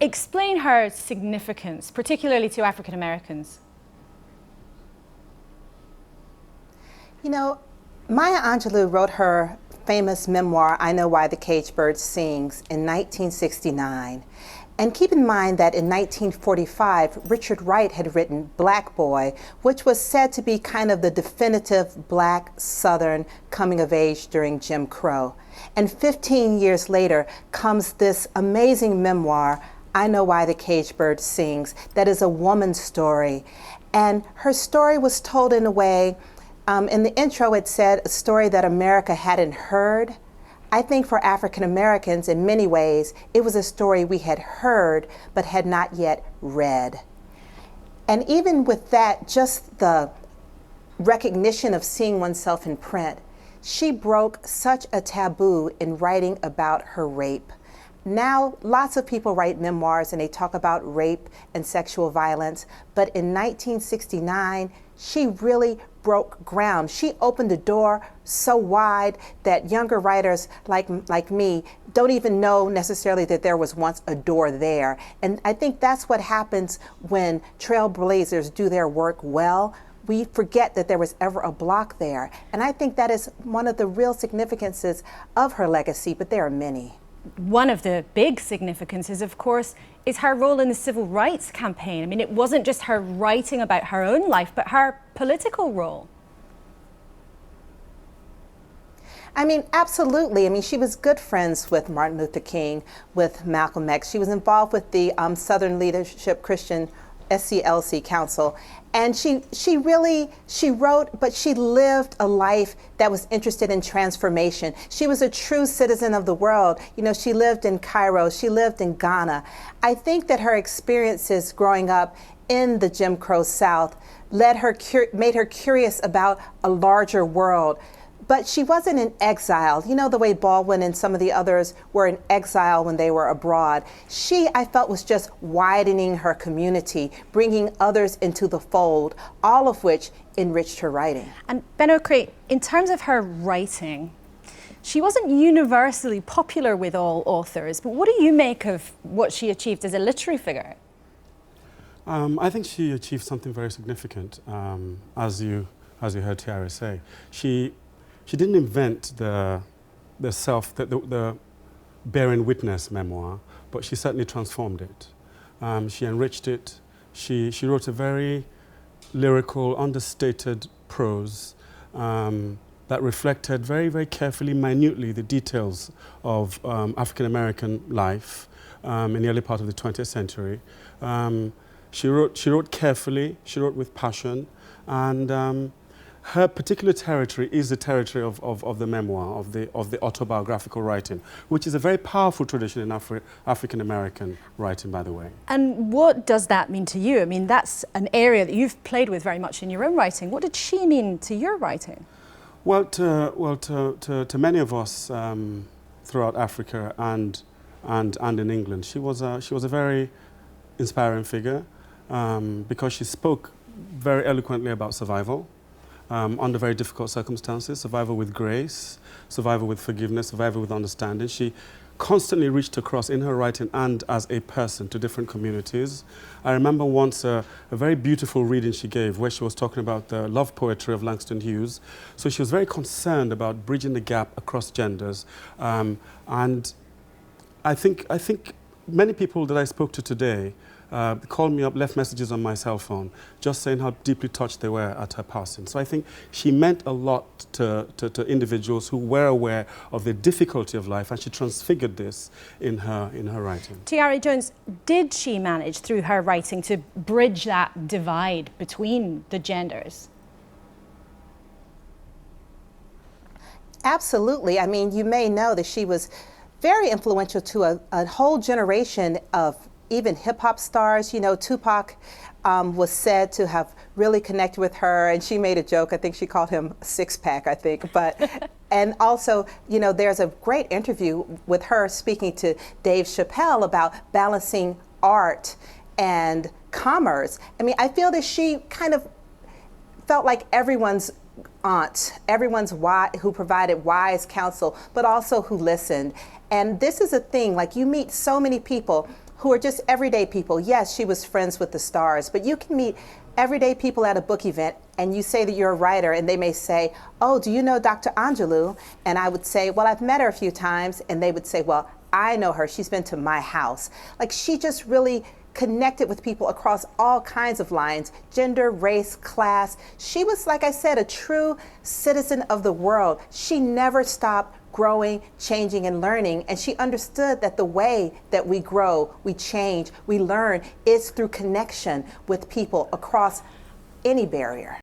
Explain her significance, particularly to African Americans. You know, Maya Angelou wrote her famous memoir, I Know Why the Caged Bird Sings, in 1969. And keep in mind that in 1945, Richard Wright had written Black Boy, which was said to be kind of the definitive Black Southern coming of age during Jim Crow. And 15 years later comes this amazing memoir, I Know Why the Caged Bird Sings, that is a woman's story. And her story was told in a way, in the intro it said, a story that America hadn't heard. I think for African Americans, in many ways, it was a story we had heard but had not yet read. And even with that, just the recognition of seeing oneself in print, she broke such a taboo in writing about her rape. Now, lots of people write memoirs and they talk about rape and sexual violence, but in 1969, she really broke ground. She opened the door so wide that younger writers like me don't even know necessarily that there was once a door there. And I think that's what happens when trailblazers do their work well. We forget that there was ever a block there. And I think that is one of the real significances of her legacy, but there are many. One of the big significances, of course, is her role in the civil rights campaign. I mean, it wasn't just her writing about her own life, but her political role. I mean, absolutely. I mean, she was good friends with Martin Luther King, with Malcolm X. She was involved with the Southern Leadership Christian SCLC Council. And she wrote, but she lived a life that was interested in transformation. She was a true citizen of the world. You know, she lived in Cairo, she lived in Ghana. I think that her experiences growing up in the Jim Crow South made her curious about a larger world. But she wasn't in exile. You know, the way Baldwin and some of the others were in exile when they were abroad. She, I felt, was just widening her community, bringing others into the fold, all of which enriched her writing. And Ben Okri, in terms of her writing, she wasn't universally popular with all authors, but what do you make of what she achieved as a literary figure? I think she achieved something very significant, as you heard Tayari say. She didn't invent the bearing witness memoir, but she certainly transformed it. She enriched it. She wrote a very lyrical, understated prose that reflected very, very carefully, minutely, the details of African American life in the early part of the 20th century. She wrote carefully. She wrote with passion, and her particular territory is the territory of the memoir, of the autobiographical writing, which is a very powerful tradition in African American writing, by the way. And what does that mean to you? I mean, that's an area that you've played with very much in your own writing. What did she mean to your writing? Well, to many of us throughout Africa and in England, she was a very inspiring figure because she spoke very eloquently about survival. Under very difficult circumstances, survival with grace, survival with forgiveness, survival with understanding. She constantly reached across in her writing and as a person to different communities. I remember once a very beautiful reading she gave where she was talking about the love poetry of Langston Hughes. So she was very concerned about bridging the gap across genders. And I think many people that I spoke to today called me up, left messages on my cell phone, just saying how deeply touched they were at her passing. So I think she meant a lot to individuals who were aware of the difficulty of life, and she transfigured this in her writing. Tayari Jones, did she manage through her writing to bridge that divide between the genders? Absolutely. I mean, you may know that she was very influential to a whole generation of even hip-hop stars. You know, Tupac was said to have really connected with her, and she made a joke. I think she called him six-pack, I think. But and also, you know, there's a great interview with her speaking to Dave Chappelle about balancing art and commerce. I mean, I feel that she kind of felt like everyone's aunt, who provided wise counsel, but also who listened. And this is a thing, like you meet so many people who are just everyday people. Yes, she was friends with the stars, but you can meet everyday people at a book event and you say that you're a writer and they may say, oh, do you know Dr. Angelou? And I would say, well, I've met her a few times. And they would say, well, I know her. She's been to my house. Like she just really connected with people across all kinds of lines, gender, race, class. She was, like I said, a true citizen of the world. She never stopped growing, changing, and learning. And she understood that the way that we grow, we change, we learn is through connection with people across any barrier.